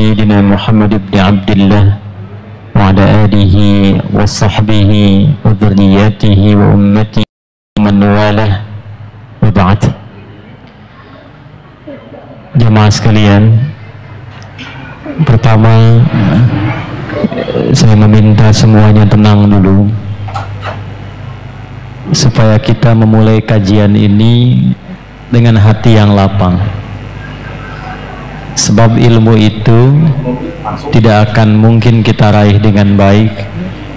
سيدنا محمد بن عبد الله وعلى آله وصحبه وذرياته وأمته ومن والاه وبعد. Jemaah sekalian, pertama saya meminta semuanya tenang dulu supaya kita memulai kajian ini dengan hati yang lapang, sebab ilmu itu tidak akan mungkin kita raih dengan baik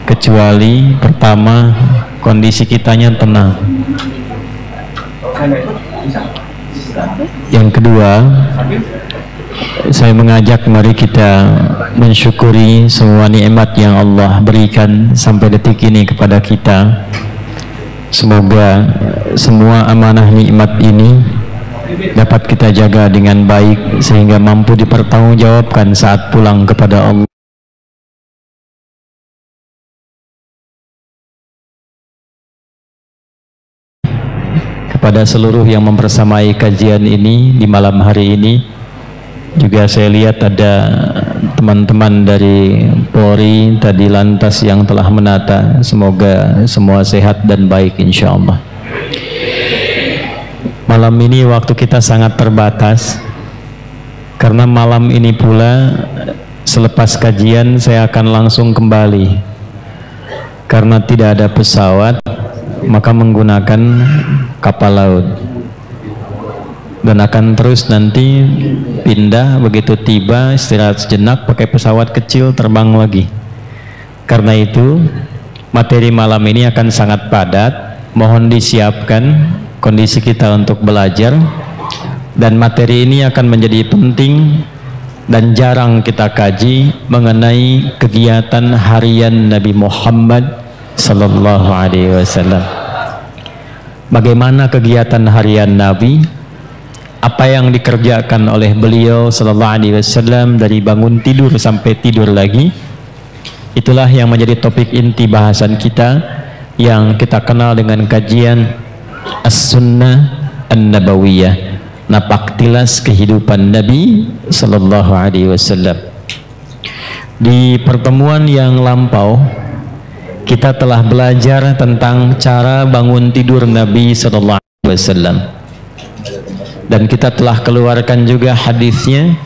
kecuali pertama kondisi kitanya tenang. Yang kedua, saya mengajak mari kita mensyukuri semua nikmat yang Allah berikan sampai detik ini kepada kita. Semoga semua amanah nikmat ini dapat kita jaga dengan baik sehingga mampu dipertanggungjawabkan saat pulang kepada Allah. Kepada seluruh yang mempersamai kajian ini di malam hari ini, juga saya lihat ada teman-teman dari Polri tadi lantas yang telah menata. Semoga semua sehat dan baik insya Allah. Malam ini waktu kita sangat terbatas, karena malam ini pula selepas kajian saya akan langsung kembali. Karena tidak ada pesawat, maka menggunakan kapal laut, dan akan terus nanti pindah begitu tiba, istirahat sejenak, pakai pesawat kecil terbang lagi. Karena itu materi malam ini akan sangat padat, mohon disiapkan kondisi kita untuk belajar, dan materi ini akan menjadi penting dan jarang kita kaji mengenai kegiatan harian Nabi Muhammad sallallahu alaihi wasallam. Bagaimana kegiatan harian Nabi, apa yang dikerjakan oleh beliau sallallahu alaihi wasallam dari bangun tidur sampai tidur lagi. Itulah yang menjadi topik inti bahasan kita yang kita kenal dengan kajian As-Sunnah An-Nabawiyah, napak tilas kehidupan Nabi sallallahu alaihi wasallam. Di pertemuan yang lampau kita telah belajar tentang cara bangun tidur Nabi sallallahu alaihi wasallam, dan kita telah keluarkan juga hadisnya,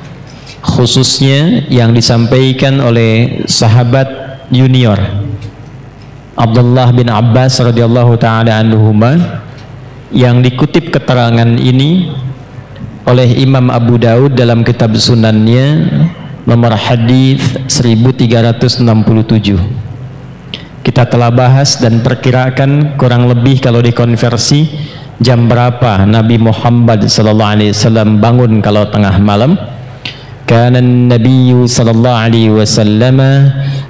khususnya yang disampaikan oleh sahabat junior Abdullah bin Abbas radhiyallahu taala anhuma, yang dikutip keterangan ini oleh Imam Abu Daud dalam kitab Sunannya nomor hadis 1367. Kita telah bahas dan perkirakan kurang lebih kalau dikonversi jam berapa Nabi Muhammad sallallahu alaihi wasallam bangun kalau tengah malam. Kana an-nabiyyu sallallahu alaihi wasallam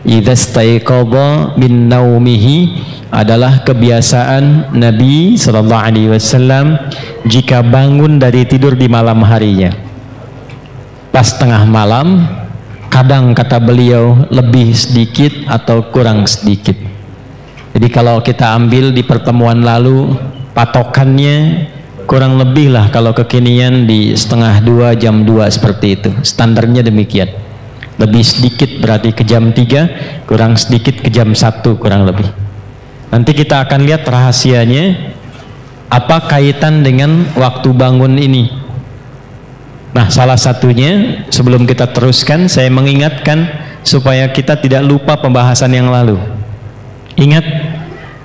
idza istayqadha min naumihi, adalah kebiasaan Nabi sallallahu alaihi wasallam jika bangun dari tidur di malam harinya. Pas tengah malam, kadang kata beliau lebih sedikit atau kurang sedikit. Jadi kalau kita ambil di pertemuan lalu patokannya kurang lebih lah kalau kekinian di 1:30 jam 2 seperti itu. Standarnya demikian. Lebih sedikit berarti ke jam 3, kurang sedikit ke jam 1 kurang lebih. Nanti kita akan lihat rahasianya apa kaitan dengan waktu bangun ini. Nah, salah satunya sebelum kita teruskan saya mengingatkan supaya kita tidak lupa pembahasan yang lalu. Ingat,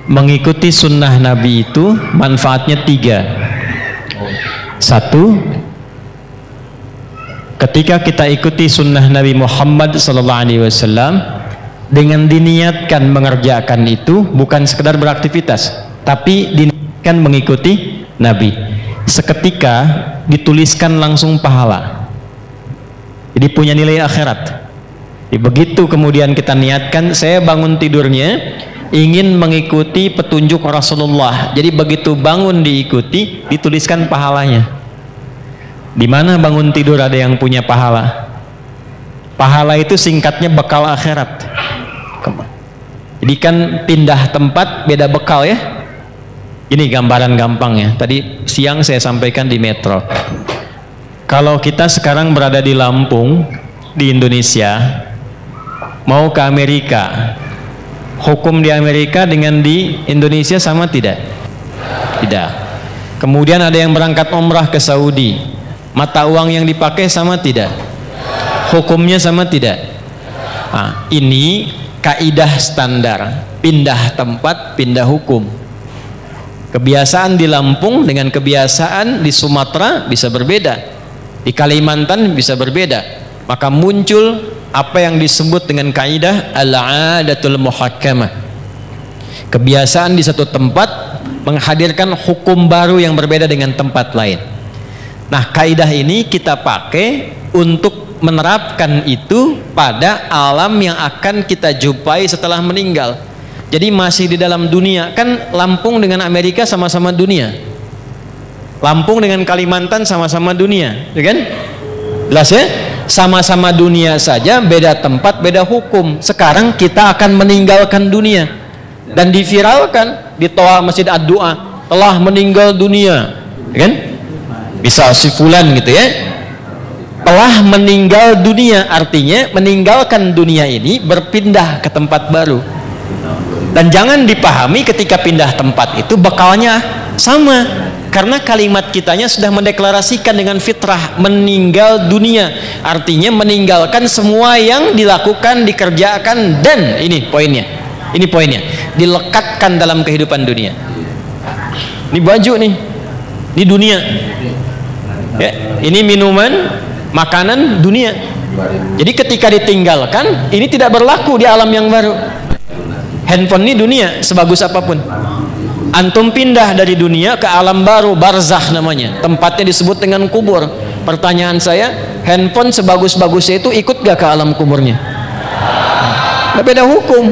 mengikuti sunnah Nabi itu manfaatnya 3. 1, ketika kita ikuti sunnah Nabi Muhammad sallallahu alaihi wasallam dengan diniatkan mengerjakan itu, bukan sekedar beraktivitas, tapi diniatkan mengikuti Nabi, seketika dituliskan langsung pahala, jadi punya nilai akhirat. Jadi begitu kemudian kita niatkan, saya bangun tidurnya ingin mengikuti petunjuk Rasulullah, jadi begitu bangun diikuti, dituliskan pahalanya. Di mana bangun tidur ada yang punya pahala? Pahala itu singkatnya bekal akhirat. Jadi kan pindah tempat beda bekal ya. Ini gambaran gampangnya. Tadi siang saya sampaikan di Metro. Kalau kita sekarang berada di Lampung, di Indonesia, mau ke Amerika, hukum di Amerika dengan di Indonesia sama tidak? Tidak. Kemudian ada yang berangkat umrah ke Saudi, mata uang yang dipakai sama tidak? Hukumnya sama tidak? Nah, ini kaidah standar, pindah tempat, pindah hukum. Kebiasaan di Lampung dengan kebiasaan di Sumatera bisa berbeda, di Kalimantan bisa berbeda. Maka muncul apa yang disebut dengan kaidah al-'adatul muhakkamah. Kebiasaan di satu tempat menghadirkan hukum baru yang berbeda dengan tempat lain. Nah, kaidah ini kita pakai untuk menerapkan itu pada alam yang akan kita jumpai setelah meninggal. Jadi masih di dalam dunia, kan Lampung dengan Amerika sama-sama dunia, Lampung dengan Kalimantan sama-sama dunia, ya kan? Jelas ya? Sama-sama dunia saja, beda tempat, beda hukum. Sekarang kita akan meninggalkan dunia dan diviralkan di toa Masjid Ad-Du'a, telah meninggal dunia, ya kan? Bisa si fulan gitu ya, telah meninggal dunia, artinya meninggalkan dunia ini, berpindah ke tempat baru. Dan jangan dipahami ketika pindah tempat itu bekalnya sama, karena kalimat kitanya sudah mendeklarasikan dengan fitrah meninggal dunia, artinya meninggalkan semua yang dilakukan, dikerjakan, dan ini poinnya, dilekatkan dalam kehidupan dunia. Ini baju nih, ini dunia ya, ini minuman, makanan, dunia. Jadi ketika ditinggalkan, ini tidak berlaku di alam yang baru. Handphone ini dunia, sebagus apapun. Antum pindah dari dunia ke alam baru, barzakh namanya, tempatnya disebut dengan kubur. Pertanyaan saya, handphone sebagus-bagusnya itu ikut gak ke alam kuburnya? Nah, beda hukum.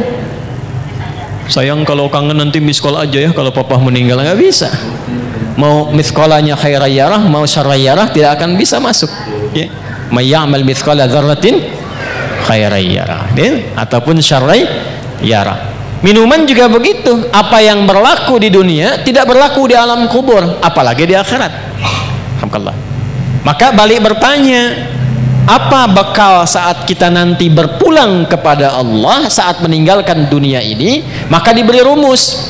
Sayang kalau kangen nanti miskol aja ya, kalau papa meninggal. Nggak bisa. Mau miskolanya khairayyarah, mau syarrayyarah, tidak akan bisa masuk ya. May ya'mal mithqala dzarratin khairayyarah ya, ataupun syarrayyarah. Minuman juga begitu, apa yang berlaku di dunia tidak berlaku di alam kubur, apalagi di akhirat. Alhamdulillah. Maka balik bertanya, apa bekal saat kita nanti berpulang kepada Allah saat meninggalkan dunia ini? Maka diberi rumus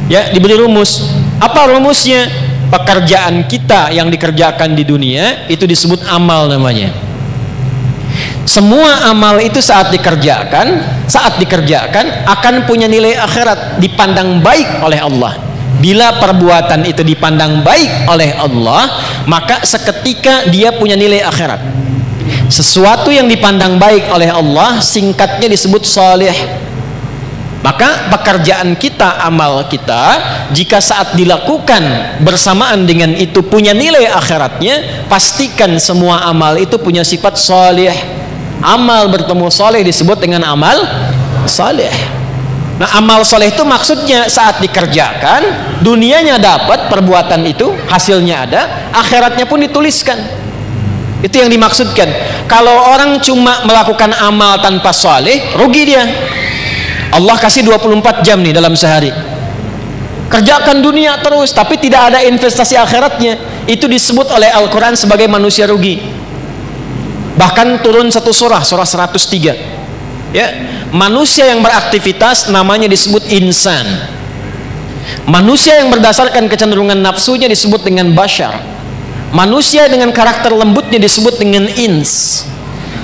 ya, diberi rumus. Apa rumusnya? Pekerjaan kita yang dikerjakan di dunia itu disebut amal namanya. Semua amal itu saat dikerjakan akan punya nilai akhirat, dipandang baik oleh Allah. Bila perbuatan itu dipandang baik oleh Allah, maka seketika dia punya nilai akhirat. Sesuatu yang dipandang baik oleh Allah singkatnya disebut salih. Maka pekerjaan kita, amal kita, jika saat dilakukan bersamaan dengan itu punya nilai akhiratnya, pastikan semua amal itu punya sifat salih. Amal bertemu saleh disebut dengan amal saleh. Nah, amal saleh itu maksudnya saat dikerjakan, dunianya dapat perbuatan itu, hasilnya ada, akhiratnya pun dituliskan. Itu yang dimaksudkan. Kalau orang cuma melakukan amal tanpa saleh, rugi dia. Allah kasih 24 jam nih dalam sehari. Kerjakan dunia terus, tapi tidak ada investasi akhiratnya. Itu disebut oleh Al-Quran sebagai manusia rugi. Bahkan turun satu surah 103 ya, manusia yang beraktivitas namanya disebut insan. Manusia yang berdasarkan kecenderungan nafsunya disebut dengan bashar. Manusia dengan karakter lembutnya disebut dengan ins.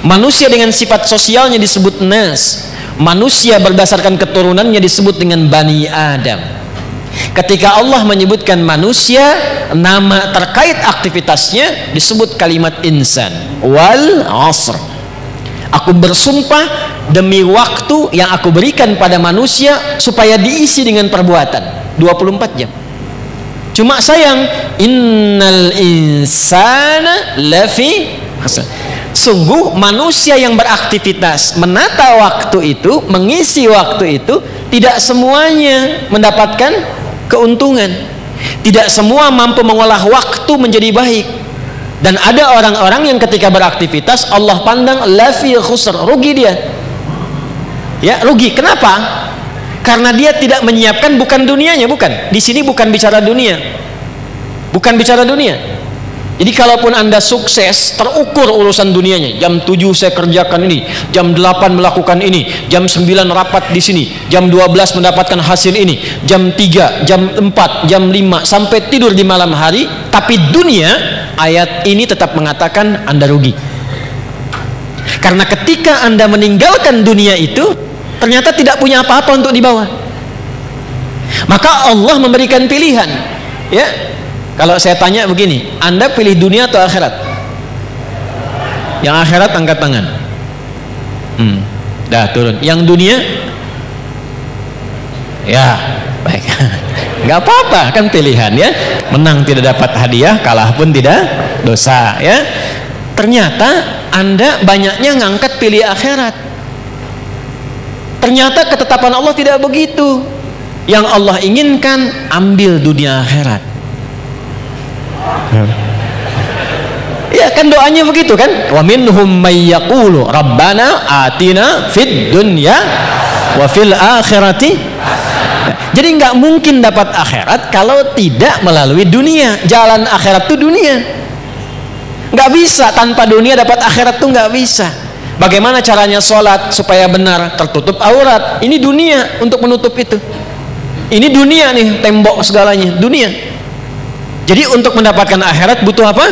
Manusia dengan sifat sosialnya disebut nas. Manusia berdasarkan keturunannya disebut dengan Bani Adam. Ketika Allah menyebutkan manusia, nama terkait aktivitasnya disebut kalimat insan. Wal asr, aku bersumpah demi waktu yang aku berikan pada manusia supaya diisi dengan perbuatan 24 jam. Cuma sayang, innal insana lafi khusr. Sungguh manusia yang beraktivitas menata waktu itu, mengisi waktu itu, tidak semuanya mendapatkan keuntungan. Tidak semua mampu mengolah waktu menjadi baik. Dan ada orang-orang yang ketika beraktivitas Allah pandang lafi khusr, rugi dia. Ya, rugi. Kenapa? Karena dia tidak menyiapkan, bukan dunianya, bukan. Di sini bukan bicara dunia. Bukan bicara dunia. Jadi kalaupun Anda sukses, terukur urusan dunianya. Jam 7 saya kerjakan ini, jam 8 melakukan ini, jam 9 rapat di sini, jam 12 mendapatkan hasil ini, jam 3, jam 4, jam 5 sampai tidur di malam hari, tapi dunia, ayat ini tetap mengatakan Anda rugi. Karena ketika Anda meninggalkan dunia itu, ternyata tidak punya apa-apa untuk dibawa. Maka Allah memberikan pilihan, ya. Kalau saya tanya begini, Anda pilih dunia atau akhirat? Yang akhirat angkat tangan. Dah turun. Yang dunia? Ya, baik. Nggak apa-apa, kan pilihan ya. Menang tidak dapat hadiah, kalah pun tidak dosa ya. Ternyata Anda banyaknya ngangkat pilih akhirat. Ternyata ketetapan Allah tidak begitu. Yang Allah inginkan, ambil dunia akhirat. Ya kan doanya begitu kan, wa minhum may yaqulu rabbana atina fid dunya wa fil akhirati. Jadi nggak mungkin dapat akhirat kalau tidak melalui dunia. Jalan akhirat itu dunia, nggak bisa tanpa dunia dapat akhirat tuh nggak bisa. Bagaimana caranya sholat supaya benar, tertutup aurat, ini dunia untuk menutup itu. Ini dunia nih, tembok segalanya dunia. Jadi untuk mendapatkan akhirat butuh apa?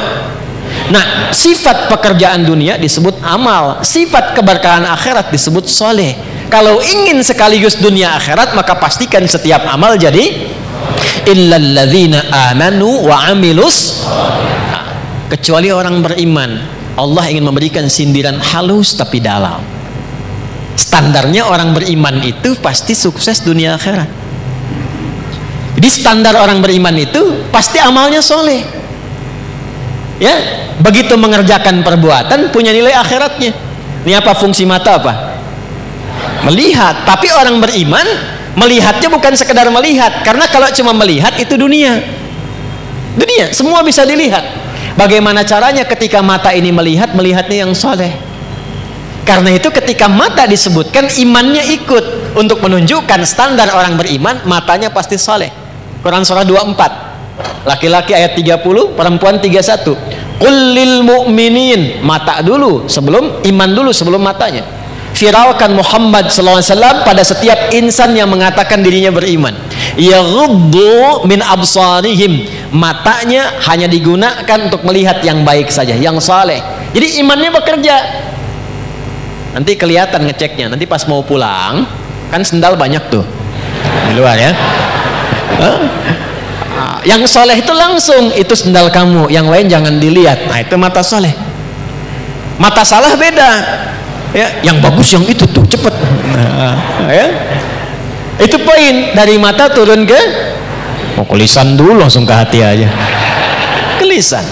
Nah, sifat pekerjaan dunia disebut amal, sifat keberkahan akhirat disebut soleh. Kalau ingin sekaligus dunia akhirat, maka pastikan setiap amal jadi illalladzina amanu wa amilus. Kecuali orang beriman, Allah ingin memberikan sindiran halus tapi dalam. Standarnya orang beriman itu pasti sukses dunia akhirat. Jadi standar orang beriman itu pasti amalnya soleh. Ya, begitu mengerjakan perbuatan punya nilai akhiratnya. Ini apa fungsi mata apa? Melihat. Tapi orang beriman melihatnya bukan sekedar melihat, karena kalau cuma melihat itu dunia. Dunia, semua bisa dilihat. Bagaimana caranya ketika mata ini melihat, melihatnya yang soleh? Karena itu ketika mata disebutkan, imannya ikut untuk menunjukkan standar orang beriman, matanya pasti soleh. Quran surah 24, laki-laki ayat 30, perempuan 31. Qul lil mu'minin, mata dulu sebelum iman, dulu sebelum matanya. Firalkan Muhammad SAW pada setiap insan yang mengatakan dirinya beriman, yaghuddu min absarihim, matanya hanya digunakan untuk melihat yang baik saja, yang saleh. Jadi imannya bekerja. Nanti kelihatan ngeceknya, nanti pas mau pulang kan sendal banyak tuh di luar ya. Yang soleh itu langsung, itu sendal kamu, yang lain jangan dilihat. Nah itu mata soleh. Mata salah beda ya, yang bagus yang itu tuh cepet. Ya. Itu poin, dari mata turun ke lisan dulu, langsung ke hati aja, ke lisan.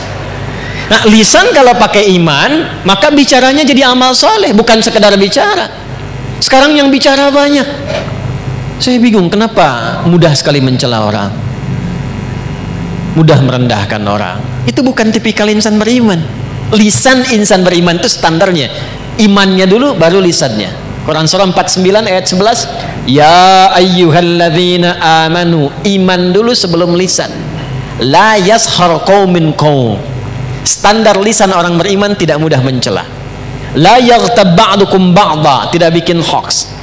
Nah lisan kalau pakai iman, maka bicaranya jadi amal soleh, bukan sekedar bicara. Sekarang yang bicara banyak. Saya bingung kenapa mudah sekali mencela orang, mudah merendahkan orang. Itu bukan tipikal insan beriman. Lisan insan beriman itu standarnya, imannya dulu baru lisannya. Quran surah 49 ayat 11, ya ayyuhalladzina amanu, iman dulu sebelum lisan. La yashar qaumin qaum, standar lisan orang beriman tidak mudah mencela. La yaghtab ba'dukum ba'dha, tidak bikin hoax,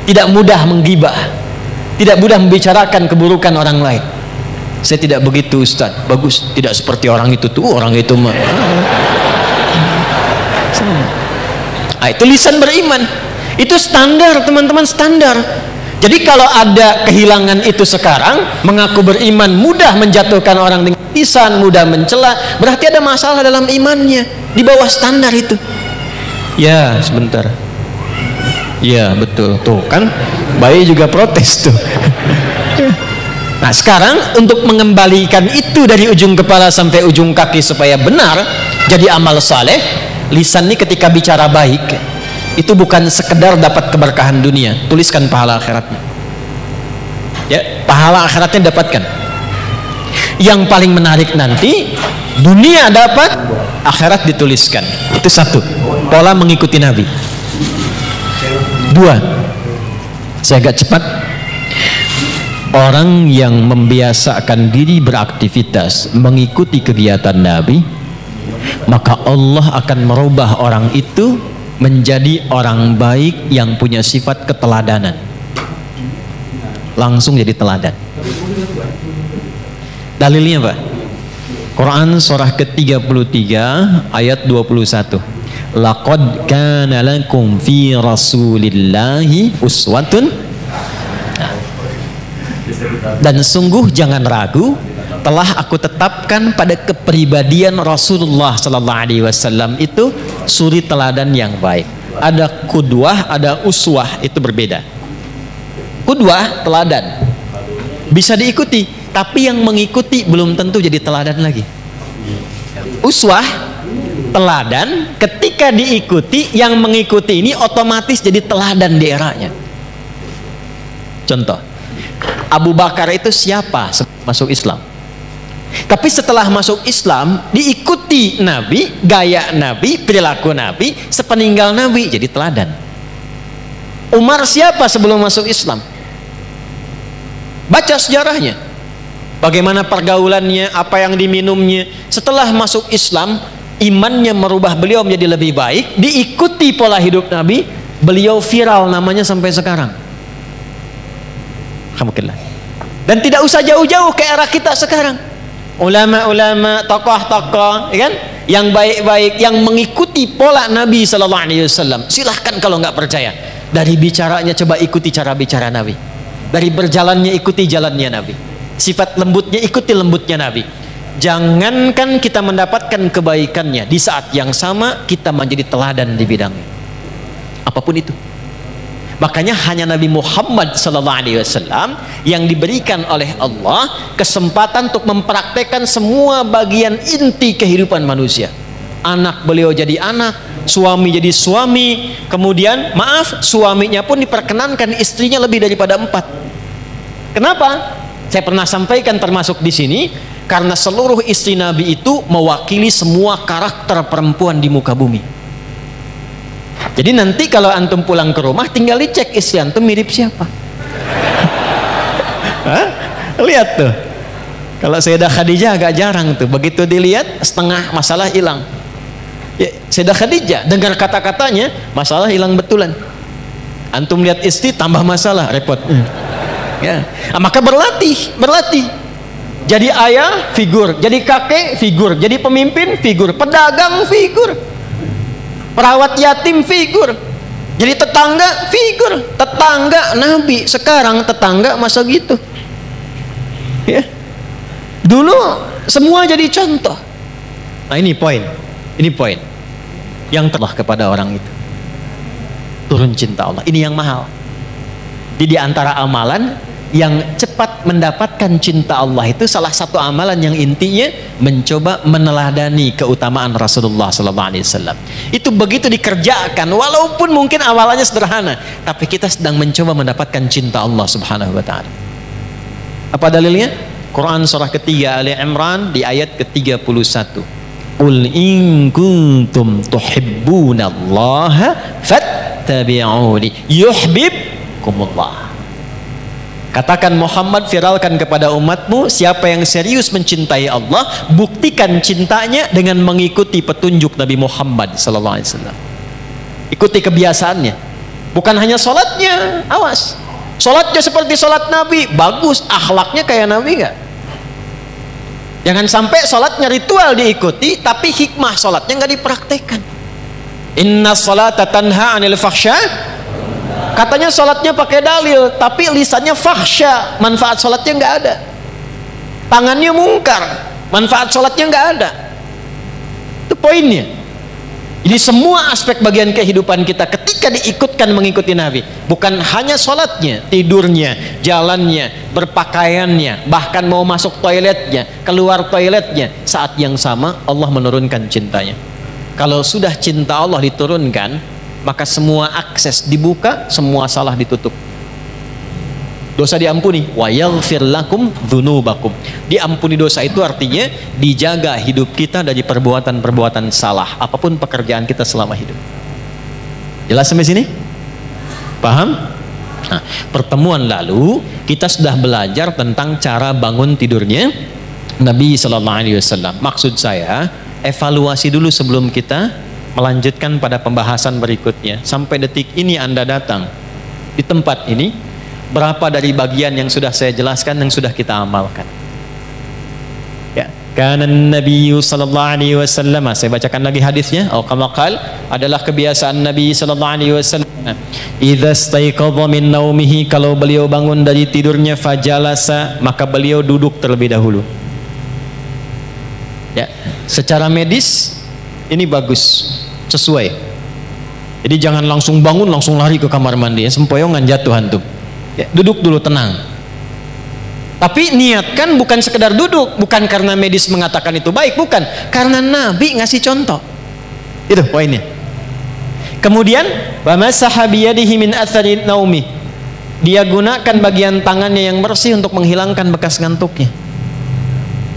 tidak mudah menggibah, tidak mudah membicarakan keburukan orang lain. Saya tidak begitu Ustaz, bagus, tidak seperti orang itu tuh, orang itu mah. Nah, itu lisan beriman, itu standar teman-teman, standar. Jadi kalau ada kehilangan itu sekarang, mengaku beriman mudah menjatuhkan orang dengan lisan, mudah mencela, berarti ada masalah dalam imannya, di bawah standar itu. Ya sebentar. Ya betul, tuh kan bayi juga protes tuh. Nah sekarang untuk mengembalikan itu dari ujung kepala sampai ujung kaki supaya benar jadi amal saleh, lisan ini ketika bicara baik itu bukan sekedar dapat keberkahan dunia, tuliskan pahala akhiratnya. Ya, pahala akhiratnya dapatkan. Yang paling menarik nanti, dunia dapat, akhirat dituliskan. Itu satu, pola mengikuti Nabi. Dua, saya agak cepat. Orang yang membiasakan diri beraktivitas mengikuti kegiatan Nabi, maka Allah akan merubah orang itu menjadi orang baik yang punya sifat keteladanan. Langsung jadi teladan. Dalilnya apa? Quran surah ke-33 ayat 21. Laqad kana lakum fi rasulillahi uswatun. Dan sungguh jangan ragu, telah aku tetapkan pada kepribadian Rasulullah sallallahu alaihi wasallam itu suri teladan yang baik. Ada qudwah, ada uswah, itu berbeda. Qudwah teladan bisa diikuti, tapi yang mengikuti belum tentu jadi teladan lagi. Uswah teladan, ketika diikuti, yang mengikuti ini otomatis jadi teladan di eranya. Contoh, Abu Bakar itu siapa masuk Islam? Tapi setelah masuk Islam, diikuti Nabi, gaya Nabi, perilaku Nabi, sepeninggal Nabi, jadi teladan. Umar siapa sebelum masuk Islam? Baca sejarahnya, bagaimana pergaulannya, apa yang diminumnya. Setelah masuk Islam, imannya merubah beliau menjadi lebih baik, diikuti pola hidup Nabi, beliau viral namanya sampai sekarang. Alhamdulillah. Dan tidak usah jauh-jauh ke era kita sekarang. Ulama-ulama, tokoh-tokoh, ya kan, yang baik-baik, yang mengikuti pola Nabi Sallallahu Alaihi Wasallam. Silahkan kalau nggak percaya, dari bicaranya coba ikuti cara bicara Nabi, dari berjalannya ikuti jalannya Nabi, sifat lembutnya ikuti lembutnya Nabi. Jangankan kita mendapatkan kebaikannya, di saat yang sama kita menjadi teladan di bidangnya, apapun itu. Makanya hanya Nabi Muhammad SAW yang diberikan oleh Allah kesempatan untuk mempraktekkan semua bagian inti kehidupan manusia. Anak beliau jadi anak, suami jadi suami, kemudian maaf, suaminya pun diperkenankan istrinya lebih daripada 4. Kenapa? Saya pernah sampaikan termasuk di sini, karena seluruh istri Nabi itu mewakili semua karakter perempuan di muka bumi. Jadi nanti kalau antum pulang ke rumah, tinggal dicek istri antum mirip siapa. Hah? Lihat tuh, kalau Sayyidah Khadijah agak jarang tuh, begitu dilihat setengah masalah hilang. Ya, Sayyidah Khadijah dengar kata-katanya, masalah hilang betulan. Antum lihat istri tambah masalah, repot. Ya, maka berlatih. Jadi ayah, figur. Jadi kakek, figur. Jadi pemimpin, figur. Pedagang, figur. Perawat yatim, figur. Jadi tetangga, figur. Tetangga Nabi. Sekarang tetangga masa gitu. Ya. Dulu semua jadi contoh. Nah ini poin. Yang telah kepada orang itu turun cinta Allah. Ini yang mahal. Di antara amalan yang cepat mendapatkan cinta Allah itu, salah satu amalan yang intinya mencoba meneladani keutamaan Rasulullah SAW. Itu begitu dikerjakan, walaupun mungkin awalannya sederhana, tapi kita sedang mencoba mendapatkan cinta Allah Subhanahu wa Ta'ala. Apa dalilnya? Quran surah ketiga Ali Imran di ayat ke-31. Qul in kuntum tuhibbunallaha fattabi'uni yuhibbukumullah. Katakan Muhammad, viralkan kepada umatmu, siapa yang serius mencintai Allah, buktikan cintanya dengan mengikuti petunjuk Nabi Muhammad SAW. Ikuti kebiasaannya. Bukan hanya sholatnya, awas. Sholatnya seperti sholat Nabi, bagus. Akhlaknya kayak Nabi nggak? Jangan sampai sholatnya ritual diikuti, tapi hikmah sholatnya nggak dipraktekkan. Inna sholata tanha anil fahsya. Katanya sholatnya pakai dalil, tapi lisannya fahsya, manfaat sholatnya nggak ada. Tangannya mungkar, manfaat sholatnya nggak ada. Itu poinnya. Jadi semua aspek bagian kehidupan kita ketika diikutkan mengikuti Nabi, bukan hanya sholatnya, tidurnya, jalannya, berpakaiannya, bahkan mau masuk toiletnya, keluar toiletnya, saat yang sama Allah menurunkan cintanya. Kalau sudah cinta Allah diturunkan, maka semua akses dibuka, semua salah ditutup. Dosa diampuni, wa yaghfir lakum dzunubakum. Diampuni dosa itu artinya dijaga hidup kita dari perbuatan-perbuatan salah, apapun pekerjaan kita selama hidup. Jelas sampai sini? Paham? Nah, pertemuan lalu kita sudah belajar tentang cara bangun tidurnya Nabi sallallahu alaihi wasallam. Maksud saya, evaluasi dulu sebelum kita melanjutkan pada pembahasan berikutnya. Sampai detik ini Anda datang di tempat ini, berapa dari bagian yang sudah saya jelaskan yang sudah kita amalkan? Ya, kana Nabi sallallahu alaihi wasallam, saya bacakan lagi hadisnya, atau kama qala, adalah kebiasaan Nabi sallallahu alaihi wasallam, idza staiqadha min naumihi, kalau beliau bangun dari tidurnya, fajalasa, maka beliau duduk terlebih dahulu. Ya, secara medis ini bagus, sesuai. Jadi jangan langsung bangun langsung lari ke kamar mandi, ya, sempoyongan jatuh antum. Ya, duduk dulu tenang. Tapi niatkan bukan sekedar duduk, bukan karena medis mengatakan itu baik, bukan, karena Nabi ngasih contoh. Itu poinnya. Kemudian, wa masaha biyadihi min athari naumi. Dia gunakan bagian tangannya yang bersih untuk menghilangkan bekas ngantuknya.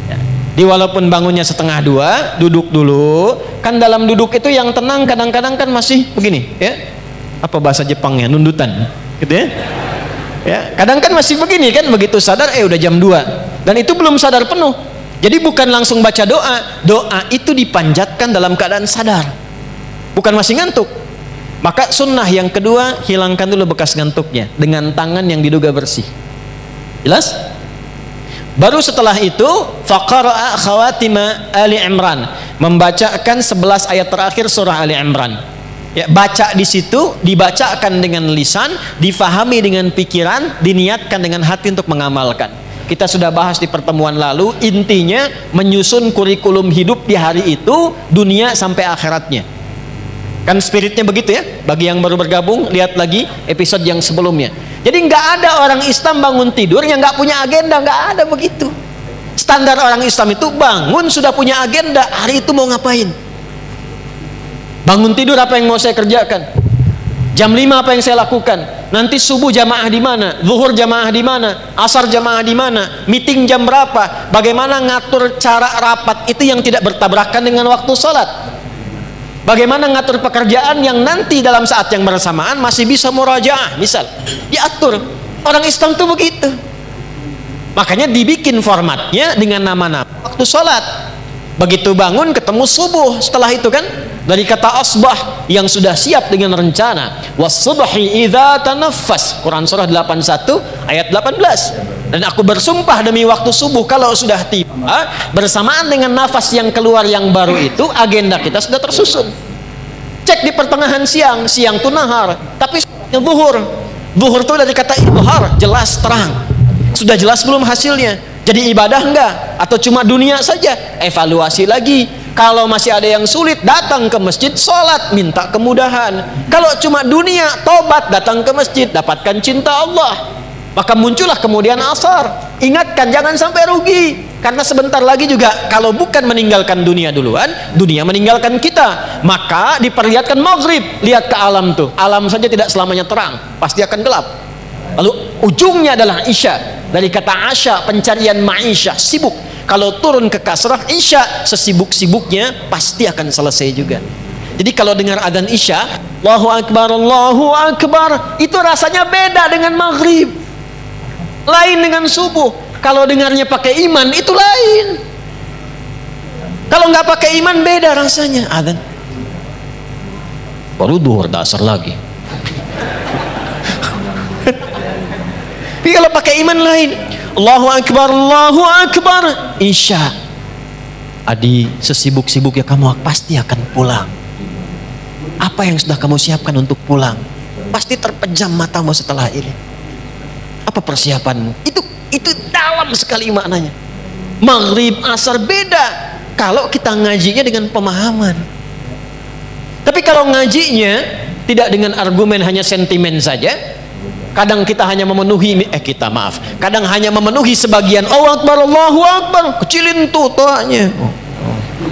Ya. Di walaupun bangunnya setengah dua, duduk dulu. Kan dalam duduk itu yang tenang kadang-kadang kan masih begini, ya. Apa bahasa Jepangnya? Nundutan, gitu ya. Ya, kadang kan masih begini kan, begitu sadar udah jam 2 dan itu belum sadar penuh. Jadi bukan langsung baca doa. Doa itu dipanjatkan dalam keadaan sadar, bukan masih ngantuk. Maka sunnah yang kedua, hilangkan dulu bekas ngantuknya dengan tangan yang diduga bersih. Jelas? Baru setelah itu faqara'a khawatima Ali Imran, membacakan 11 ayat terakhir surah Ali Imran. Ya, baca di situ, dibacakan dengan lisan, difahami dengan pikiran, diniatkan dengan hati untuk mengamalkan. Kita sudah bahas di pertemuan lalu, intinya menyusun kurikulum hidup di hari itu, dunia sampai akhiratnya. Kan spiritnya begitu ya. Bagi yang baru bergabung, lihat lagi episode yang sebelumnya. Jadi nggak ada orang Islam bangun tidur yang nggak punya agenda, nggak ada begitu. Standar orang Islam itu bangun sudah punya agenda, hari itu mau ngapain. Bangun tidur, apa yang mau saya kerjakan? Jam 5 apa yang saya lakukan? Nanti subuh jamaah di mana? Zuhur jamaah di mana? Asar jamaah di mana? Meeting jam berapa? Bagaimana ngatur cara rapat itu yang tidak bertabrakan dengan waktu sholat? Bagaimana ngatur pekerjaan yang nanti dalam saat yang bersamaan masih bisa murajaah, misal diatur. Orang Islam tuh begitu. Makanya dibikin formatnya dengan nama-nama waktu sholat. Begitu bangun ketemu subuh, setelah itu kan dari kata asbah yang sudah siap dengan rencana. Was-subhi idza tanaffas, Quran surah 81 ayat 18. Dan aku bersumpah demi waktu subuh, kalau sudah tiba bersamaan dengan nafas yang keluar yang baru itu, agenda kita sudah tersusun. Cek di pertengahan siang, siang itu nahar, tapi zuhur. Zuhur itu dari kata idhar, jelas terang. Sudah jelas belum hasilnya? Jadi ibadah enggak? Atau cuma dunia saja? Evaluasi lagi. Kalau masih ada yang sulit, datang ke masjid, sholat, minta kemudahan. Kalau cuma dunia, tobat, datang ke masjid, dapatkan cinta Allah. Maka muncullah kemudian asar. Ingatkan, jangan sampai rugi. Karena sebentar lagi juga, kalau bukan meninggalkan dunia duluan, dunia meninggalkan kita. Maka diperlihatkan maghrib. Lihat ke alam tuh. Alam saja tidak selamanya terang, pasti akan gelap. Lalu ujungnya adalah isya. Dari kata asya, pencarian ma'isyah, sibuk. Kalau turun ke kasrah, isya, sesibuk-sibuknya pasti akan selesai juga. Jadi kalau dengar adzan isya, Allahu Akbar, itu rasanya beda dengan maghrib, lain dengan subuh. Kalau dengarnya pakai iman, itu lain. Kalau nggak pakai iman, beda rasanya. Adzan baru duhur, dasar lagi. Tapi kalau pakai iman lain, Allahu Akbar, isya. Adi, sesibuk-sibuk ya kamu pasti akan pulang. Apa yang sudah kamu siapkan untuk pulang? Pasti terpejam matamu setelah ini. Apa persiapanmu? Itu dalam sekali maknanya. Maghrib, asar beda kalau kita ngajinya dengan pemahaman. Tapi kalau ngajinya tidak dengan argumen, hanya sentimen saja, kadang kita hanya memenuhi kadang hanya memenuhi sebagian. Allahu Akbar, kecilin tuh toanya.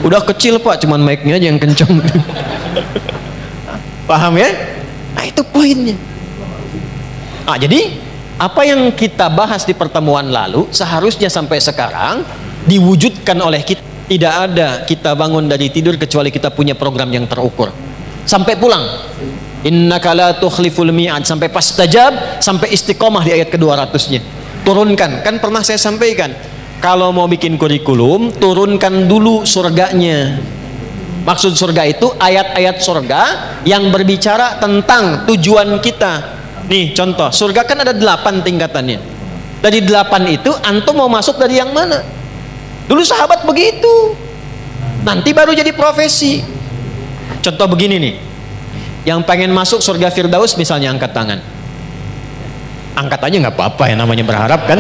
Udah kecil Pak, cuman mic-nya aja yang kencang. Paham ya? Nah itu poinnya. Nah jadi apa yang kita bahas di pertemuan lalu seharusnya sampai sekarang diwujudkan oleh kita. Tidak ada kita bangun dari tidur kecuali kita punya program yang terukur sampai pulang. Innaka la tukhliful mi'ad, sampai pastajab, sampai istiqomah di ayat ke-200-nya. Turunkan, kan pernah saya sampaikan, kalau mau bikin kurikulum, turunkan dulu surganya. Maksud surga itu ayat-ayat surga yang berbicara tentang tujuan kita. Nih contoh, surga kan ada 8 tingkatannya. Dari 8 itu antum mau masuk dari yang mana? Dulu sahabat begitu, nanti baru jadi profesi. Contoh begini nih, yang pengen masuk surga Firdaus misalnya angkat tangan. Angkat aja nggak apa-apa, yang namanya berharap kan.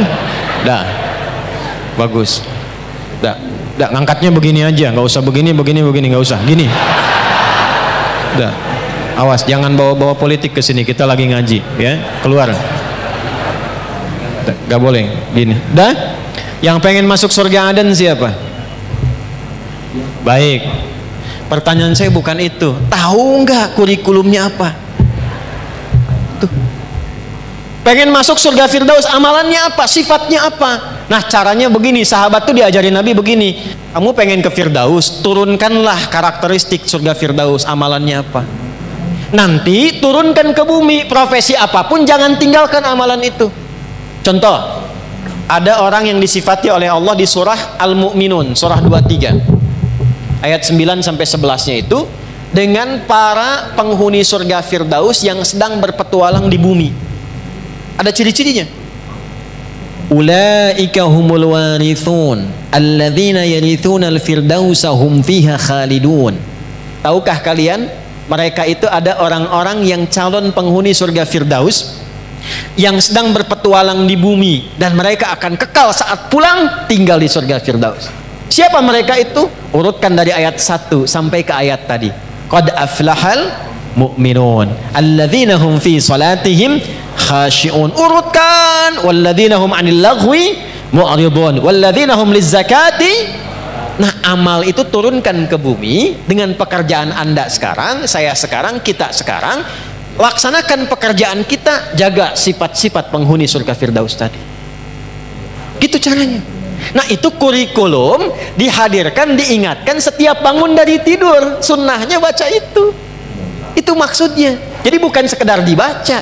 Dah, bagus. Dah, ngangkatnya begini aja, nggak usah begini, nggak usah gini. Dah, awas jangan bawa-bawa politik ke sini, kita lagi ngaji, ya, keluar. Nggak boleh gini. Dah, yang pengen masuk surga Aden siapa? Baik. Pertanyaan saya bukan itu. Tahu nggak kurikulumnya apa? Tuh. Pengen masuk surga Firdaus, amalannya apa? Sifatnya apa? Nah, caranya begini, sahabat tuh diajarin Nabi begini. Kamu pengen ke Firdaus, turunkanlah karakteristik surga Firdaus, amalannya apa? Nanti turunkan ke bumi, profesi apapun jangan tinggalkan amalan itu. Contoh, ada orang yang disifati oleh Allah di surah Al-Mu'minun, surah 23. Ayat 9 sampai 11-nya itu dengan para penghuni surga Firdaus yang sedang berpetualang di bumi. Ada ciri-cirinya. Ulaika humul warithun alladzina yarithuna al-firdausa hum fiha khalidun. Tahukah kalian, mereka itu ada orang-orang yang calon penghuni surga Firdaus yang sedang berpetualang di bumi dan mereka akan kekal saat pulang tinggal di surga Firdaus. Siapa mereka itu? Urutkan dari ayat 1 sampai ke ayat tadi. Qad aflahal mu'minun alladzina hum fi salatihim khashi'un. Urutkan walladzina hum 'anil lagwi mu'ridun walladzina hum lizzakati. Nah, amal itu turunkan ke bumi dengan pekerjaan Anda sekarang, saya sekarang, kita sekarang. Laksanakan pekerjaan kita, jaga sifat-sifat penghuni surga Firdaus tadi. Gitu caranya. Nah, itu kurikulum dihadirkan, diingatkan setiap bangun dari tidur. Sunnahnya baca itu. Itu maksudnya. Jadi bukan sekedar dibaca.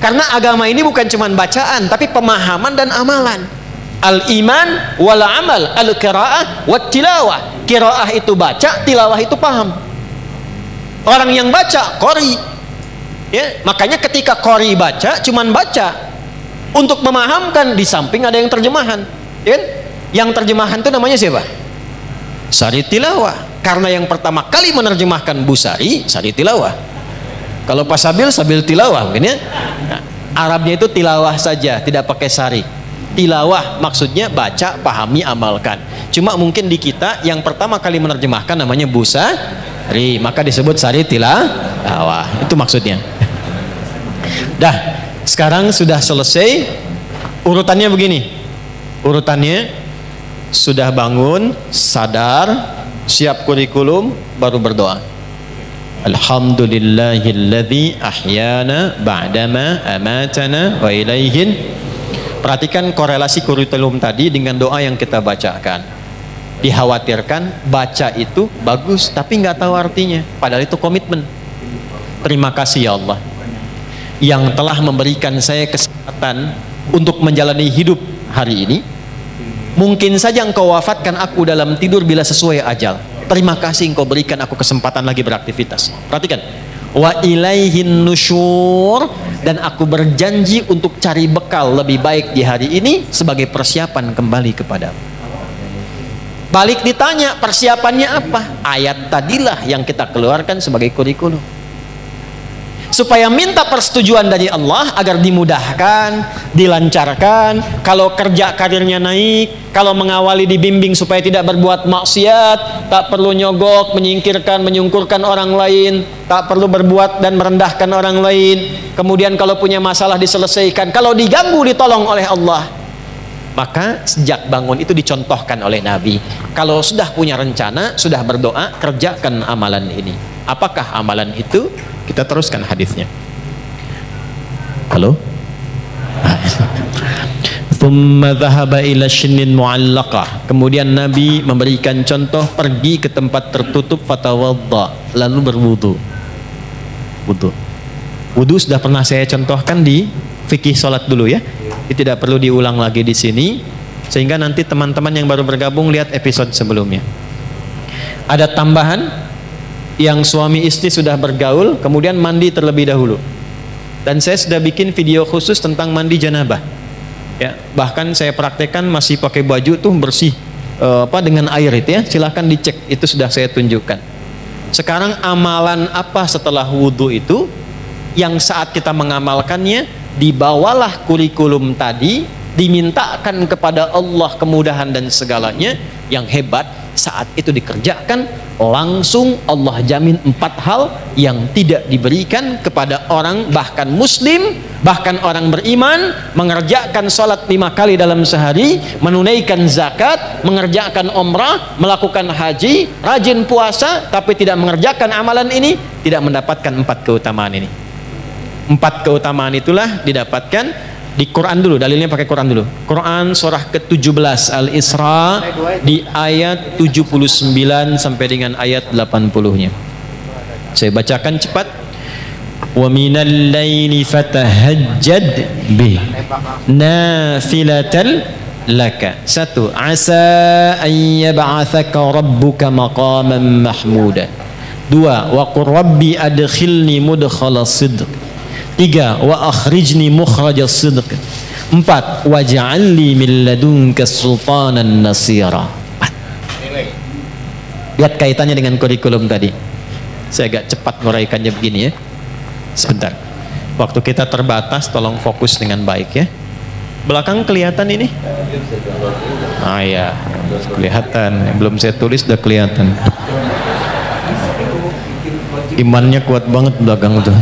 Karena agama ini bukan cuma bacaan, tapi pemahaman dan amalan. Al-iman wal amal, al-qiraah wat tilawah. Qiraah itu baca, tilawah itu paham. Orang yang baca qori. Ya, makanya ketika qori baca, cuman baca. Untuk memahamkan di samping ada yang terjemahan. Ya kan? Yang terjemahan itu namanya siapa? Sari Tilawah. Karena yang pertama kali menerjemahkan Busari, Sari Tilawah. Kalau Pak Sabil, Sabil Tilawah mungkin ya. Nah, Arabnya itu tilawah saja, tidak pakai sari. Tilawah maksudnya baca, pahami, amalkan. Cuma mungkin di kita yang pertama kali menerjemahkan namanya Busari, maka disebut Sari Tilawah. Itu maksudnya. Dah, sekarang sudah selesai. Urutannya begini. Urutannya sudah bangun, sadar, siap kurikulum, baru berdoa. Alhamdulillahilladzi ahyana ba'dama amatana wa ilaihin. Perhatikan korelasi kurikulum tadi dengan doa yang kita bacakan. Dikhawatirkan baca itu bagus tapi nggak tahu artinya, padahal itu komitmen. Terima kasih ya Allah yang telah memberikan saya kesempatan untuk menjalani hidup hari ini. Mungkin saja engkau wafatkan aku dalam tidur bila sesuai ajal. Terima kasih engkau berikan aku kesempatan lagi beraktivitas. Perhatikan. Wa ilaihin nusyur, dan aku berjanji untuk cari bekal lebih baik di hari ini sebagai persiapan kembali kepadamu. Balik ditanya persiapannya apa? Ayat tadilah yang kita keluarkan sebagai kurikulum. Supaya minta persetujuan dari Allah agar dimudahkan, dilancarkan, kalau kerja karirnya naik, kalau mengawali dibimbing supaya tidak berbuat maksiat, tak perlu nyogok, menyingkirkan, menyungkurkan orang lain, tak perlu berbuat dan merendahkan orang lain. Kemudian kalau punya masalah diselesaikan, kalau diganggu ditolong oleh Allah. Maka sejak bangun itu dicontohkan oleh Nabi. Kalau sudah punya rencana, sudah berdoa, kerjakan amalan ini. Apakah amalan itu? Kita teruskan hadisnya. Halo? Thumma dhahaba ila shinin mu'allaqah. Kemudian Nabi memberikan contoh, pergi ke tempat tertutup, fatawadda, lalu berwudu. Wudu sudah pernah saya contohkan di fikih salat dulu ya. Ini tidak perlu diulang lagi di sini, sehingga nanti teman-teman yang baru bergabung lihat episode sebelumnya. Ada tambahan? yang suami istri sudah bergaul kemudian mandi terlebih dahulu. Dan saya sudah bikin video khusus tentang mandi janabah. Ya, bahkan saya praktekkan masih pakai baju tuh bersih dengan air itu ya. Silahkan dicek, itu sudah saya tunjukkan. Sekarang amalan apa setelah wudhu itu yang saat kita mengamalkannya dibawalah kurikulum tadi, dimintakan kepada Allah kemudahan dan segalanya. Yang hebat saat itu dikerjakan langsung Allah jamin 4 hal yang tidak diberikan kepada orang bahkan muslim, bahkan orang beriman. Mengerjakan sholat 5 kali dalam sehari, menunaikan zakat, mengerjakan umrah, melakukan haji, rajin puasa, tapi tidak mengerjakan amalan ini, tidak mendapatkan 4 keutamaan ini. 4 keutamaan itulah didapatkan di Quran dulu. Dalilnya pakai Quran dulu. Quran surah ke-17 Al-Isra di ayat 79 sampai dengan ayat 80-nya. Saya bacakan cepat. Wa minal laili fatahajjad bi nafilatan laka. 1. Asa an yab'atsaka rabbuka maqaman mahmuda. 2. Wa qur rabbi adkhilni mudkhala sidq. 3. Wa akhrijni mukhrajas sidq. 4. Waj'alni min ladunka sultanan nasira. Lihat kaitannya dengan kurikulum tadi. Saya agak cepat nguraikannya begini ya. Sebentar. Waktu kita terbatas, tolong fokus dengan baik ya. Belakang kelihatan ini? Ah ya, kelihatan. Belum saya tulis udah kelihatan. Imannya kuat banget belakang tuh.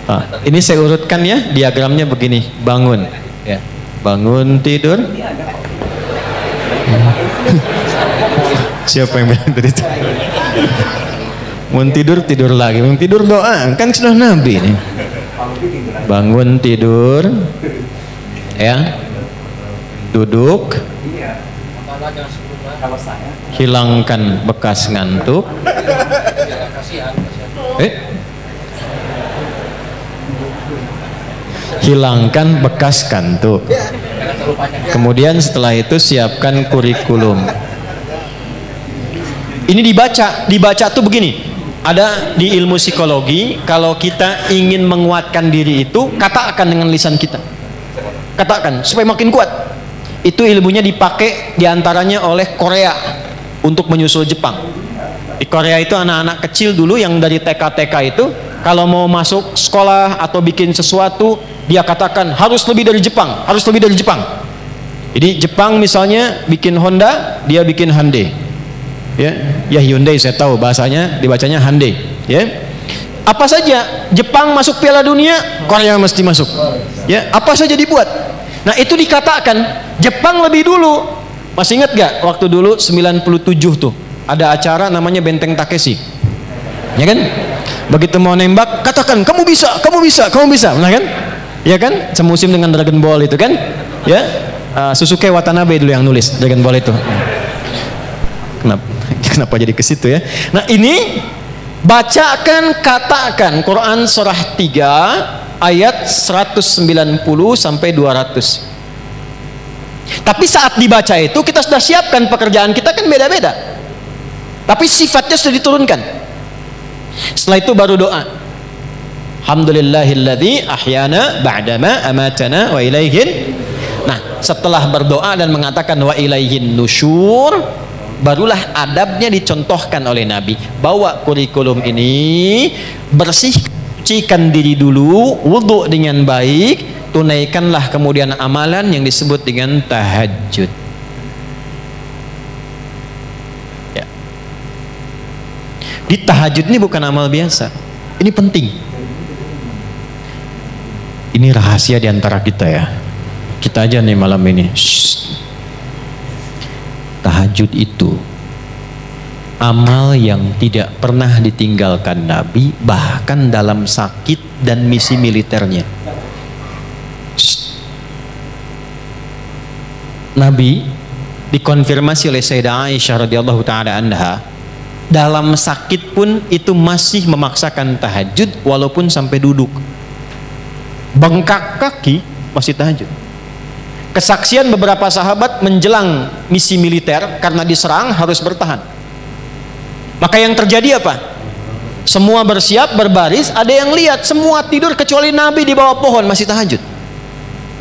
Nah, ini saya urutkan ya, diagramnya begini. Bangun ya. Bangun tidur. Siapa yang bilang tadi itu? Mau tidur, tidur lagi. Mau tidur doa, kan sudah Nabi nih. Bangun tidur ya. Duduk. Hilangkan bekas ngantuk. Hilangkan bekas kantuk. Kemudian setelah itu siapkan kurikulum. Ini dibaca tuh begini. Ada di ilmu psikologi, kalau kita ingin menguatkan diri itu, katakan dengan lisan kita. Katakan supaya makin kuat. Itu ilmunya dipakai diantaranya oleh Korea untuk menyusul Jepang. Di Korea itu anak-anak kecil dulu yang dari TK-TK itu, kalau mau masuk sekolah atau bikin sesuatu, dia katakan harus lebih dari Jepang, harus lebih dari Jepang. Jadi Jepang misalnya bikin Honda, dia bikin Hyundai. Ya Hyundai saya tahu bahasanya dibacanya Hyundai. Ya, apa saja Jepang masuk Piala Dunia, Korea mesti masuk. Ya, apa saja dibuat. Nah itu dikatakan Jepang lebih dulu. Masih ingat gak waktu dulu 97 tuh ada acara namanya Benteng Takeshi, ya kan? Begitu mau nembak katakan kamu bisa, kamu bisa, kamu bisa, nah kan? Ya kan? Semusim dengan Dragon Ball itu kan? Ya, Susuke Watanabe dulu yang nulis Dragon Ball itu. Kenapa jadi ke situ ya? Nah ini bacakan, katakan Quran surah 3 ayat 190 sampai 200. Tapi saat dibaca itu kita sudah siapkan pekerjaan kita kan beda-beda. Tapi sifatnya sudah diturunkan. Setelah itu baru doa. Alhamdulillahilladzi ahyana ba'dama amatana wa ilaihin. Nah, setelah berdoa dan mengatakan wa ilaihin nusyur, barulah adabnya dicontohkan oleh Nabi. Bawa kurikulum ini, bersihkan diri dulu, wudhu dengan baik, tunaikanlah kemudian amalan yang disebut dengan tahajud. Ya. Di tahajud ini bukan amal biasa. Ini penting. Ini rahasia di antara kita ya. Kita aja nih malam ini. Shh. Tahajud itu amal yang tidak pernah ditinggalkan Nabi, bahkan dalam sakit dan misi militernya. Nabi dikonfirmasi oleh Sayyidah Aisyah radhiyallahu taala anha, dalam sakit pun itu masih memaksakan tahajud walaupun sampai duduk. Bengkak kaki masih tahajud. Kesaksian beberapa sahabat menjelang misi militer karena diserang harus bertahan. Maka yang terjadi apa? Semua bersiap, berbaris, ada yang lihat, semua tidur kecuali Nabi di bawah pohon masih tahajud.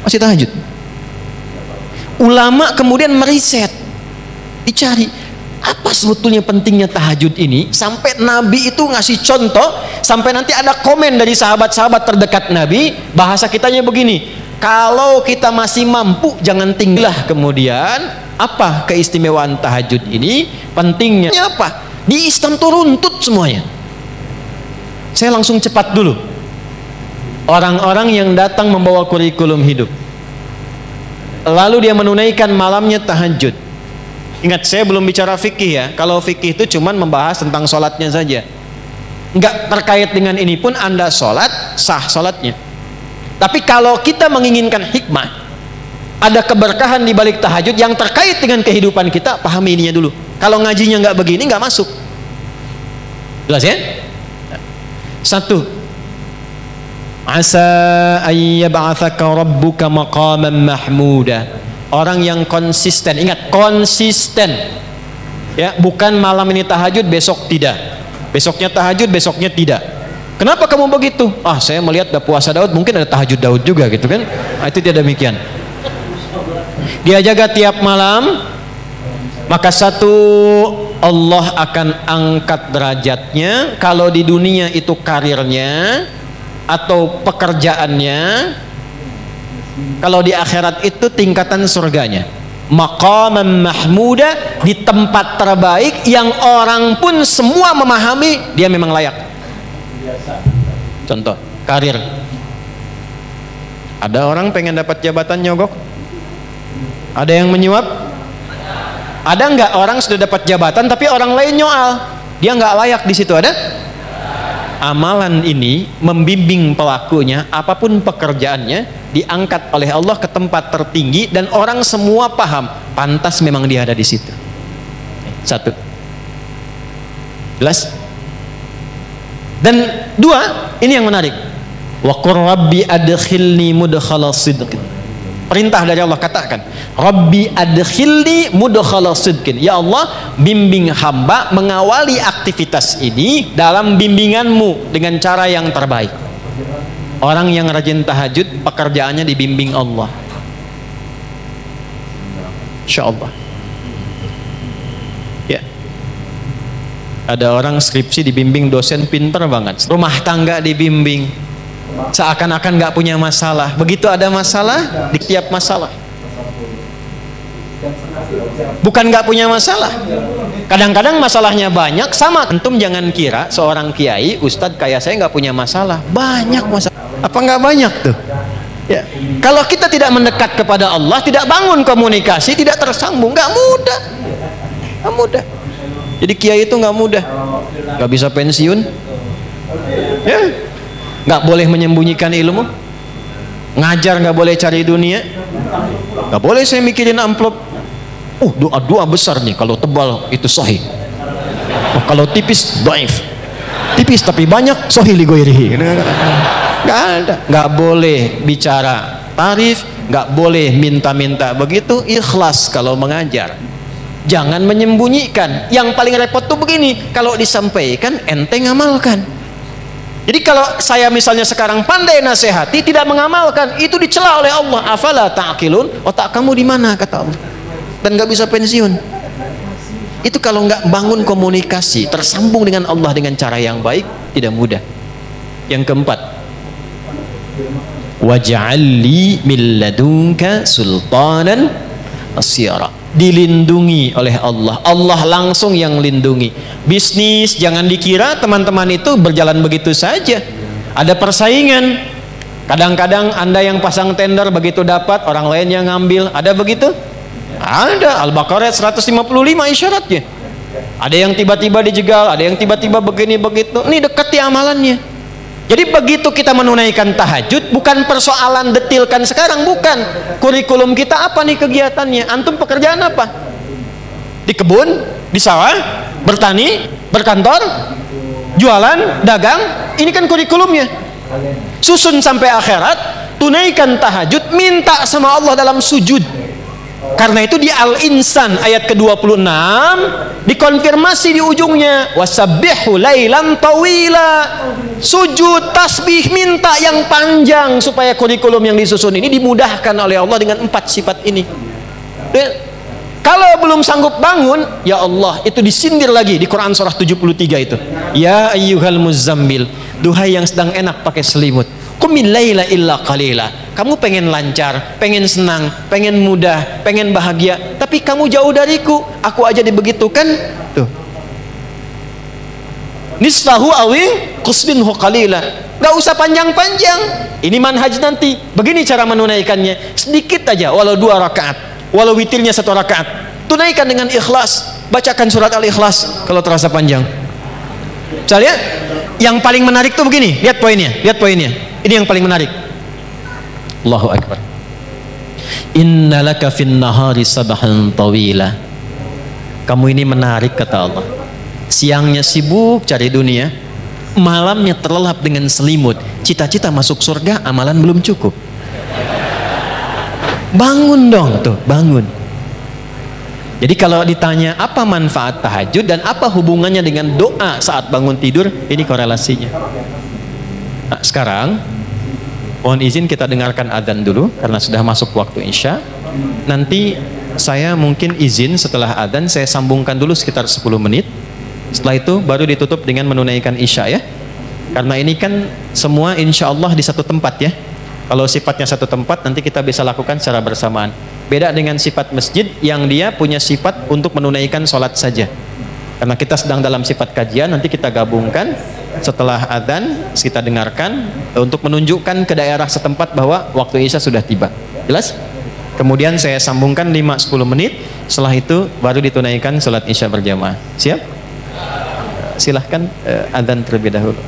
Masih tahajud. Ulama kemudian meriset, dicari apa sebetulnya pentingnya tahajud ini, sampai Nabi itu ngasih contoh, sampai nanti ada komen dari sahabat-sahabat terdekat Nabi. Bahasa kitanya begini, kalau kita masih mampu jangan tinggallah. Kemudian apa keistimewaan tahajud ini, pentingnya apa? Di Islam tuh runtut semuanya. Saya langsung cepat dulu. Orang-orang yang datang membawa kurikulum hidup, lalu dia menunaikan malamnya tahajud. Ingat, saya belum bicara fikih ya. Kalau fikih itu cuman membahas tentang sholatnya saja, nggak terkait dengan ini pun Anda sholat, sah sholatnya. Tapi kalau kita menginginkan hikmah, ada keberkahan di balik tahajud yang terkait dengan kehidupan kita, pahami ininya dulu. Kalau ngajinya nggak begini, nggak masuk. Jelas ya? Satu, asa ayyab'atsaka rabbuka maqaman mahmuda. Orang yang konsisten, ingat konsisten ya, bukan malam ini tahajud besok tidak, besoknya tahajud besoknya tidak. Kenapa kamu begitu? Ah, saya melihat ada puasa Daud, mungkin ada tahajud Daud juga gitu kan. Nah, itu tidak demikian. Dia jaga tiap malam, maka satu, Allah akan angkat derajatnya. Kalau di dunia itu karirnya atau pekerjaannya, kalau di akhirat itu tingkatan surganya. Maqaman mahmuda, di tempat terbaik yang orang pun semua memahami dia memang layak. Contoh, karir. Ada orang pengen dapat jabatan nyogok? Ada yang menyuap? Ada nggak orang sudah dapat jabatan tapi orang lain nyoal? Dia nggak layak di situ, ada? Amalan ini membimbing pelakunya, apapun pekerjaannya, diangkat oleh Allah ke tempat tertinggi dan orang semua paham, pantas memang dia ada di situ. Satu. Jelas? Dan dua, ini yang menarik. Wa qur rabbi adkhilni mudkhala sidqin. Perintah dari Allah, katakan, Rabbi adkhilni mudkhala sidqin. Ya Allah, bimbing hamba mengawali aktivitas ini dalam bimbinganmu dengan cara yang terbaik. Orang yang rajin tahajud, pekerjaannya dibimbing Allah. Insya Allah. Ya. Ada orang skripsi dibimbing dosen pinter banget. Rumah tangga dibimbing. Seakan-akan nggak punya masalah. Begitu ada masalah, di tiap masalah. Bukan nggak punya masalah. Kadang-kadang masalahnya banyak. Sama. Antum jangan kira seorang kiai, ustadz kayak saya nggak punya masalah. Banyak masalah. Apa nggak banyak tuh? Ya. Kalau kita tidak mendekat kepada Allah, tidak bangun komunikasi, tidak tersambung, nggak mudah. Nggak mudah. Jadi kiai itu nggak mudah. Nggak bisa pensiun. Ya. Nggak boleh menyembunyikan ilmu, ngajar nggak boleh cari dunia, nggak boleh saya mikirin amplop. Doa besar nih, kalau tebal itu sahih, kalau tipis dhaif, tipis tapi banyak sahih li ghairihi. Nggak ada, nggak boleh bicara tarif, nggak boleh minta-minta begitu. Ikhlas kalau mengajar, jangan menyembunyikan. Yang paling repot tuh begini, kalau disampaikan ente ngamalkan. Jadi kalau saya misalnya sekarang pandai nasihati, tidak mengamalkan, itu dicela oleh Allah. Afala ta'qilun, otak kamu di mana, kata Allah. Dan nggak bisa pensiun. Itu kalau nggak bangun komunikasi, tersambung dengan Allah dengan cara yang baik, tidak mudah. Yang keempat, waj'alli min ladunka sultanan asyara. Dilindungi oleh Allah. Allah langsung yang lindungi. Bisnis jangan dikira teman-teman itu berjalan begitu saja. Ada persaingan. Kadang-kadang Anda yang pasang tender begitu dapat, orang lain yang ngambil. Ada begitu? Ada. Al-Baqarah 155 isyaratnya. Ada yang tiba-tiba dijegal, ada yang tiba-tiba begini begitu. Ini dekati amalannya. Jadi begitu kita menunaikan tahajud, bukan persoalan detilkan sekarang, bukan. Kurikulum kita apa nih kegiatannya? Antum pekerjaan apa? Di kebun, di sawah, bertani, berkantor, jualan, dagang. Ini kan kurikulumnya. Susun sampai akhirat, tunaikan tahajud, minta sama Allah dalam sujud. Karena itu di Al-Insan ayat ke-26 dikonfirmasi di ujungnya, wasabbihu lailan tawila. Sujud, tasbih, minta yang panjang supaya kurikulum yang disusun ini dimudahkan oleh Allah dengan 4 sifat ini. Kalau belum sanggup bangun, ya Allah, itu disindir lagi di Quran surah 73 itu. Ya ayyuhal muzammil, duhai yang sedang enak pakai selimut, qumil laila illa qalila. Kamu pengen lancar, pengen senang, pengen mudah, pengen bahagia, tapi kamu jauh dariku, aku aja dibegitukan. Tuh. Nisfahu awi qusbinhu qalila. Gak usah panjang-panjang. Ini manhaj nanti. Begini cara menunaikannya. Sedikit aja, walau 2 rakaat, walau witirnya 1 rakaat. Tunaikan dengan ikhlas. Bacakan surat Al-Ikhlas kalau terasa panjang. Misalnya, yang paling menarik tuh begini. Lihat poinnya, lihat poinnya. Ini yang paling menarik. Allahu Akbar. Innalaka fin nahari sabahan tawila. Kamu ini menarik, kata Allah. Siangnya sibuk cari dunia, malamnya terlelap dengan selimut. Cita-cita masuk surga, amalan belum cukup. Bangun dong tuh, bangun. Jadi kalau ditanya apa manfaat tahajud dan apa hubungannya dengan doa saat bangun tidur, ini korelasinya. Nah, sekarang mohon izin kita dengarkan adzan dulu karena sudah masuk waktu Isya. Nanti saya mungkin izin setelah adzan saya sambungkan dulu sekitar 10 menit. Setelah itu baru ditutup dengan menunaikan Isya ya. Karena ini kan semua insya Allah di satu tempat ya. Kalau sifatnya satu tempat nanti kita bisa lakukan secara bersamaan. Beda dengan sifat masjid yang dia punya sifat untuk menunaikan sholat saja. Karena kita sedang dalam sifat kajian, nanti kita gabungkan setelah adzan kita dengarkan untuk menunjukkan ke daerah setempat bahwa waktu Isya sudah tiba. Jelas? Kemudian saya sambungkan 5-10 menit. Setelah itu baru ditunaikan sholat Isya berjamaah. Siap? Silahkan adzan terlebih dahulu.